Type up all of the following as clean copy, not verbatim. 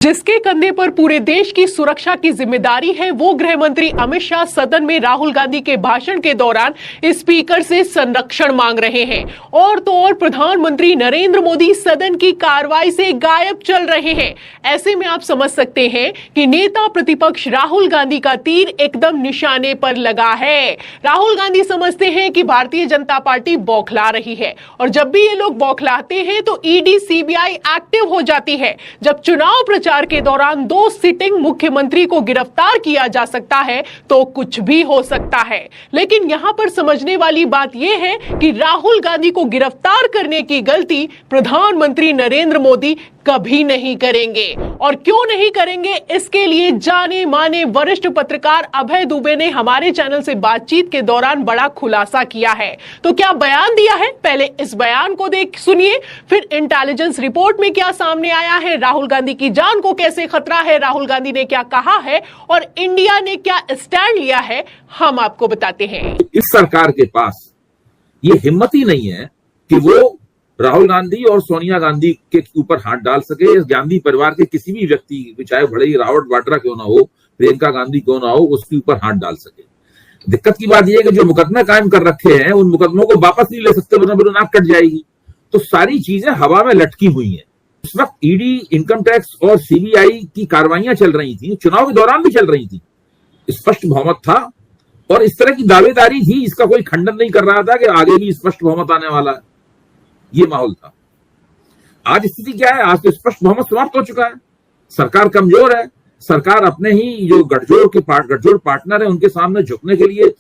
जिसके कंधे पर पूरे देश की सुरक्षा की जिम्मेदारी है, वो गृह मंत्री अमित शाह सदन में राहुल गांधी के भाषण के दौरान स्पीकर से संरक्षण मांग रहे हैं। और तो और प्रधानमंत्री नरेंद्र मोदी सदन की कार्रवाई से गायब चल रहे हैं। ऐसे में आप समझ सकते हैं कि नेता प्रतिपक्ष राहुल गांधी का तीर एकदम निशाने पर लगा है। राहुल गांधी समझते हैं कि भारतीय जनता पार्टी बौखला रही है, और जब भी ये लोग बौखलाते हैं तो ईडी सीबीआई एक्टिव हो जाती है। जब चुनाव प्रचार के दौरान 2 सिटिंग मुख्यमंत्री को गिरफ्तार किया जा सकता है तो कुछ भी हो सकता है। लेकिन यहां पर समझने वाली बात यह है कि राहुल गांधी को गिरफ्तार करने की गलती प्रधानमंत्री नरेंद्र मोदी कभी नहीं करेंगे। और क्यों नहीं करेंगे, इसके लिए जाने माने वरिष्ठ पत्रकार अभय दुबे ने हमारे चैनल से बातचीत के दौरान बड़ा खुलासा किया है। तो क्या बयान दिया है, पहले इस बयान को सुनिए, फिर इंटेलिजेंस रिपोर्ट में क्या सामने आया है, राहुल गांधी की जान को कैसे खतरा है, राहुल गांधी ने क्या कहा है और इंडिया ने क्या स्टैंड लिया है, हम आपको बताते हैं। इस सरकार के पास ये हिम्मत ही नहीं है कि वो राहुल गांधी और सोनिया गांधी के ऊपर हाथ डाल सके। इस गांधी परिवार के किसी भी व्यक्ति, चाहे भले ही रॉबर्ट वाड्रा क्यों ना हो, प्रियंका गांधी क्यों ना हो, उसके ऊपर हाथ डाल सके। दिक्कत की बात यह है कि जो मुकदमे कायम कर रखे हैं उन मुकदमों को वापस नहीं ले सकते, वरना फिर नाक कट जाएगी। तो सारी चीजें हवा में लटकी हुई हैं। उस वक्त ईडी, इनकम टैक्स और सीबीआई की कार्रवाइयां चल रही थी, चुनाव के दौरान भी चल रही थी। स्पष्ट बहुमत था और इस तरह की दावेदारी थी, इसका कोई खंडन नहीं कर रहा था कि आगे भी स्पष्ट बहुमत आने वाला है। ये माहौल था। आज स्थिति क्या है? आज तो स्पष्ट बहुमत समाप्त हो चुका है। सरकार कमजोर है। सरकार अपने ही जो गठजोड़ पार्टनर है उनके सामने झुकने के लिए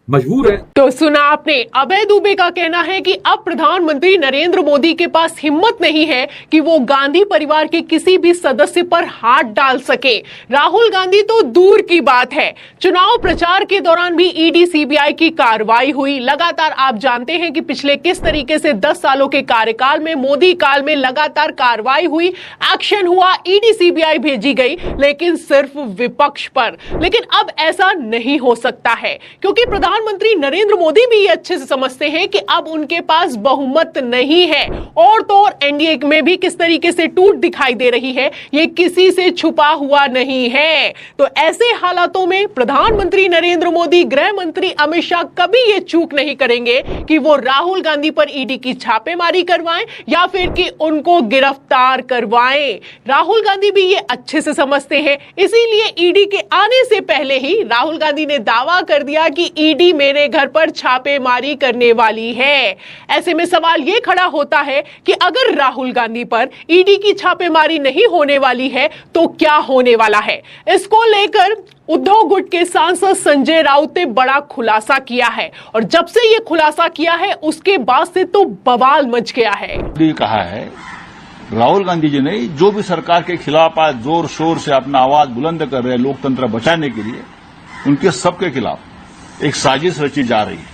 मजबूर है। तो सुना आपने, अभय दुबे का कहना है कि अब प्रधानमंत्री नरेंद्र मोदी के पास हिम्मत नहीं है कि वो गांधी परिवार के किसी भी सदस्य पर हाथ डाल सके। राहुल गांधी तो दूर की बात है, चुनाव प्रचार के दौरान भी ईडी सीबीआई की कार्रवाई हुई। लगातार आप जानते हैं कि पिछले किस तरीके से 10 सालों के कार्यकाल में, मोदी काल में लगातार कार्रवाई हुई, एक्शन हुआ, ईडी सीबीआई भेजी गई, लेकिन सिर्फ विपक्ष पर। लेकिन अब ऐसा नहीं हो सकता है, क्योंकि प्रधानमंत्री नरेंद्र मोदी भी ये अच्छे से समझते हैं कि अब उनके पास बहुमत नहीं है। और तो और एनडीए में भी किस तरीके से टूट दिखाई दे रही है, ये किसी से छुपा हुआ नहीं है। तो ऐसे हालातों में प्रधानमंत्री नरेंद्र मोदी, गृह मंत्री अमित शाह कभी ये चूक नहीं करेंगे कि वो राहुल गांधी पर ईडी की छापेमारी करवाएं या फिर कि उनको गिरफ्तार करवाएं। राहुल गांधी भी ये अच्छे से समझते हैं, इसीलिए ईडी के आने से पहले ही राहुल गांधी ने दावा कर दिया कि ईडी मेरे घर पर छापेमारी करने वाली है। ऐसे में सवाल यह खड़ा होता है कि अगर राहुल गांधी पर ईडी की छापेमारी नहीं होने वाली है तो क्या होने वाला है। इसको लेकर उद्धव गुट के सांसद संजय राउत ने बड़ा खुलासा किया है, और जब से यह खुलासा किया है उसके बाद से तो बवाल मच गया है। कहा है राहुल गांधी जी ने, जो भी सरकार के खिलाफ आज जोर शोर से अपना आवाज बुलंद कर रहे हैं लोकतंत्र बचाने के लिए, उनके सबके खिलाफ एक साजिश रची जा रही है।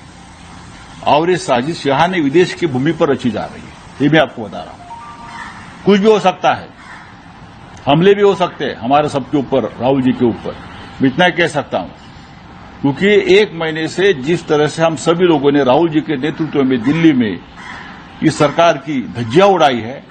और ये साजिश यहां नहीं, विदेश की भूमि पर रची जा रही है। ये भी आपको बता रहा हूं। कुछ भी हो सकता है, हमले भी हो सकते हैं हमारे सबके ऊपर, राहुल जी के ऊपर। मैं इतना कह सकता हूं, क्योंकि 1 महीने से जिस तरह से हम सभी लोगों ने राहुल जी के नेतृत्व में दिल्ली में इस सरकार की धज्जियां उड़ाई है,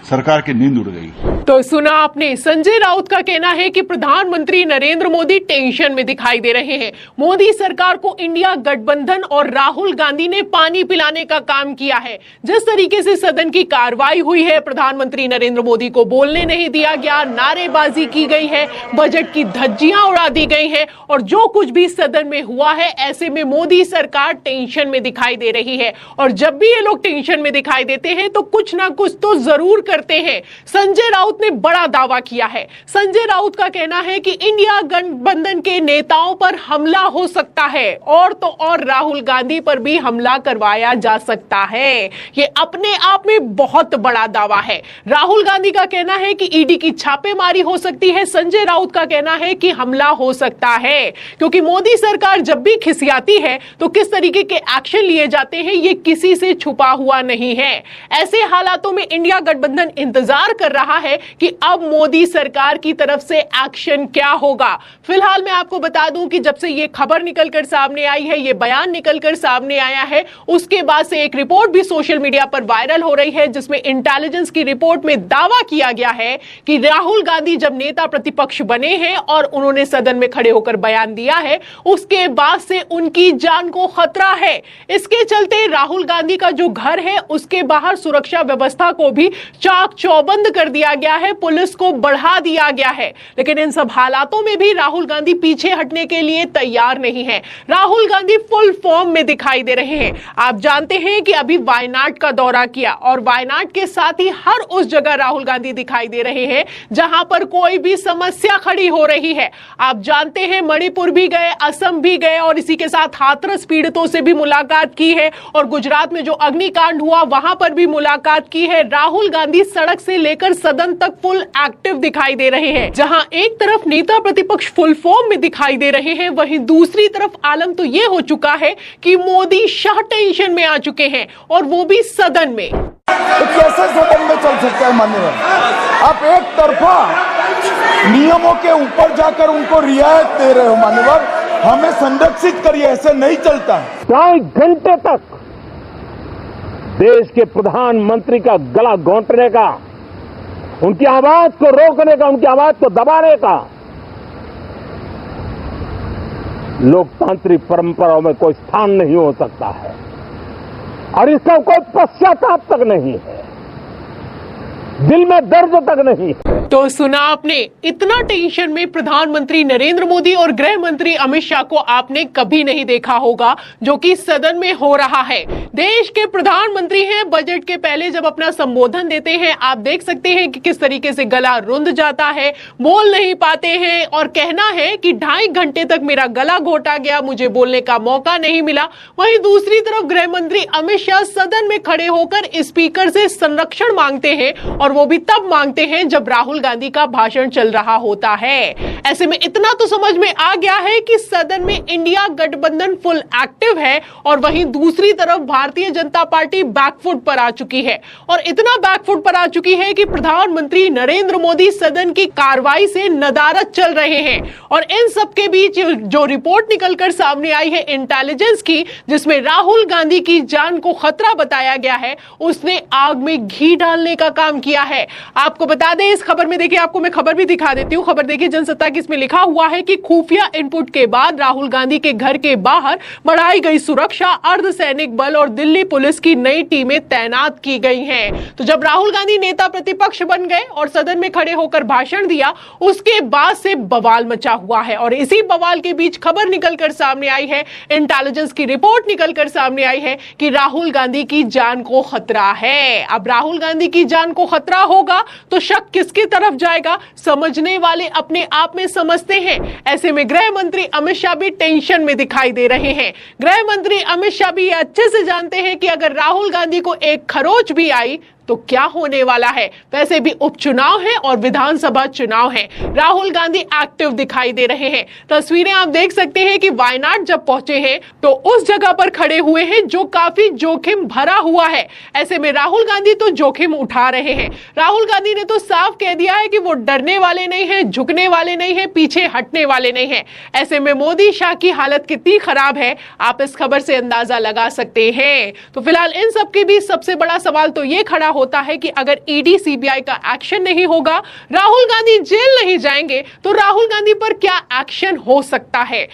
सरकार की नींद उड़ गई। तो सुना आपने, संजय राउत का कहना है कि प्रधानमंत्री नरेंद्र मोदी टेंशन में दिखाई दे रहे हैं। मोदी सरकार को इंडिया गठबंधन और राहुल गांधी ने पानी पिलाने का काम किया है। जिस तरीके से सदन की कार्रवाई हुई है, प्रधानमंत्री नरेंद्र मोदी को बोलने नहीं दिया गया, नारेबाजी की गई है, बजट की धज्जियां उड़ा दी गई हैं, और जो कुछ भी सदन में हुआ है, ऐसे में मोदी सरकार टेंशन में दिखाई दे रही है। और जब भी ये लोग टेंशन में दिखाई देते हैं तो कुछ ना कुछ तो जरूर करते हैं। संजय राउत ने बड़ा दावा किया है। संजय राउत का कहना है कि इंडिया गठबंधन के नेताओं पर हमला हो सकता है, और तो और राहुल गांधी पर भी हमला करवाया जा सकता है। ये अपने आप में बहुत बड़ा दावा है। राहुल गांधी का कहना है कि ईडी की छापेमारी हो सकती है, संजय राउत का कहना है कि हमला हो सकता है, क्योंकि मोदी सरकार जब भी खिसियाती है तो किस तरीके के एक्शन लिए जाते हैं ये किसी से छुपा हुआ नहीं है। ऐसे हालातों में इंडिया गठबंधन सदन इंतजार कर रहा है कि अब मोदी सरकार की तरफ से एक्शन क्या होगा। फिलहाल मैं आपको बता दूं कि जब से ये खबर निकलकर सामने आई है, ये बयान निकलकर सामने आया है, उसके बाद से एक रिपोर्ट भी सोशल मीडिया पर वायरल हो रही है, जिसमें इंटेलिजेंस की रिपोर्ट में दावा किया गया है कि राहुल गांधी जब नेता प्रतिपक्ष बने हैं और उन्होंने सदन में खड़े होकर बयान दिया है, उसके बाद से उनकी जान को खतरा है। इसके चलते राहुल गांधी का जो घर है उसके बाहर सुरक्षा व्यवस्था को भी चाक चौबंद कर दिया गया है, पुलिस को बढ़ा दिया गया है। लेकिन इन सब हालातों में भी राहुल गांधी पीछे हटने के लिए तैयार नहीं है। राहुल गांधी फुल फॉर्म में दिखाई दे रहे हैं। आप जानते हैं कि अभी वायनाड का दौरा किया और वायनाड के साथ ही हर उस जगह राहुल गांधी दिखाई दे रहे हैं जहां पर कोई भी समस्या खड़ी हो रही है। आप जानते हैं मणिपुर भी गए, असम भी गए और इसी के साथ हाथरस पीड़ितों से भी मुलाकात की है और गुजरात में जो अग्निकांड हुआ वहां पर भी मुलाकात की है। राहुल गांधी सड़क से लेकर सदन तक फुल एक्टिव दिखाई दे रहे हैं। जहां एक तरफ नेता प्रतिपक्ष फुल फॉर्म में दिखाई दे रहे हैं, वहीं दूसरी तरफ आलम तो यह हो चुका है कि मोदी शाह टेंशन में आ चुके हैं और वो भी सदन में। तो कैसे सदन में चल सकता है मान्यवर? आप एक तरफा नियमों के ऊपर जाकर उनको रियायत दे रहे हो मान्यवर, हमें संरक्षित करिए, ऐसे नहीं चलता है। 2 घंटे तक देश के प्रधानमंत्री का गला घोंटने का, उनकी आवाज को रोकने का, उनकी आवाज को दबाने का लोकतांत्रिक परंपराओं में कोई स्थान नहीं हो सकता है और इसका कोई पश्चाताप तक नहीं है, दिल में दर्द तक नहीं है। तो सुना आपने, इतना टेंशन में प्रधानमंत्री नरेंद्र मोदी और गृह मंत्री अमित शाह को आपने कभी नहीं देखा होगा, जो कि सदन में हो रहा है। देश के प्रधानमंत्री हैं, बजट के पहले जब अपना संबोधन देते हैं, आप देख सकते हैं कि किस तरीके से गला रुंध जाता है, बोल नहीं पाते हैं और कहना है कि 2.5 घंटे तक मेरा गला घोटा गया, मुझे बोलने का मौका नहीं मिला। वहीं दूसरी तरफ गृह मंत्री अमित शाह सदन में खड़े होकर स्पीकर से संरक्षण मांगते हैं और वो भी तब मांगते हैं जब राहुल गांधी का भाषण चल रहा होता है। ऐसे में इतना तो समझ में आ गया है कि सदन में इंडिया गठबंधन फुल एक्टिव है और वहीं दूसरी तरफ भारतीय जनता पार्टी बैकफुट पर आ चुकी है और इतना बैकफुट पर आ चुकी है कि प्रधानमंत्री नरेंद्र मोदी सदन की कार्रवाई से नदारद चल रहे हैं। और इन सबके बीच जो रिपोर्ट निकलकर सामने आई है इंटेलिजेंस की, जिसमें राहुल गांधी की जान को खतरा बताया गया है, उसने आग में घी डालने का काम किया है। आपको बता दें, इस खबर में देखिए, आपको मैं खबर भी दिखा देती हूं। खबर देखिए जनसत्ता की, इसमें लिखा हुआ है कि खुफिया इनपुट के बाद राहुल गांधी के घर के बाहर बढ़ाई गई सुरक्षा, अर्धसैनिक बल और दिल्ली पुलिस की नई टीमें तैनात की गई हैं। तो जब राहुल गांधी नेता प्रतिपक्ष बन गए और सदन में खड़े होकर भाषण दिया, उसके बाद से बवाल मचा हुआ है और इसी बवाल के बीच खबर निकलकर सामने आई है, इंटेलिजेंस की रिपोर्ट निकलकर सामने आई है कि राहुल गांधी की जान को खतरा है। अब राहुल गांधी की जान को खतरा होगा तो शक किसकी तरफ जाएगा, समझने वाले अपने आप में समझते हैं। ऐसे में गृह मंत्री अमित शाह भी टेंशन में दिखाई दे रहे हैं। गृह मंत्री अमित शाह भी अच्छे से जानते हैं कि अगर राहुल गांधी को एक खरोच भी आई तो क्या होने वाला है। वैसे भी उपचुनाव है और विधानसभा चुनाव है। राहुल गांधी एक्टिव दिखाई दे रहे हैं। तस्वीरें आप देख सकते हैं कि वायनाड जब पहुंचे हैं तो उस जगह पर खड़े हुए हैं जो काफी जोखिम भरा हुआ है। ऐसे में राहुल गांधी तो जोखिम उठा रहे हैं। राहुल गांधी ने तो साफ कह दिया है कि वो डरने वाले नहीं है, झुकने वाले नहीं है, पीछे हटने वाले नहीं है। ऐसे में मोदी शाह की हालत कितनी खराब है, आप इस खबर से अंदाजा लगा सकते हैं। तो फिलहाल इन सबके बीच सबसे बड़ा सवाल तो ये खड़ा होता है कि अगर ईडी सीबीआई का एक्शन नहीं होगा, राहुल गांधी जेल नहीं जाएंगे, तो राहुल गांधी पर क्या एक्शन हो सकता है।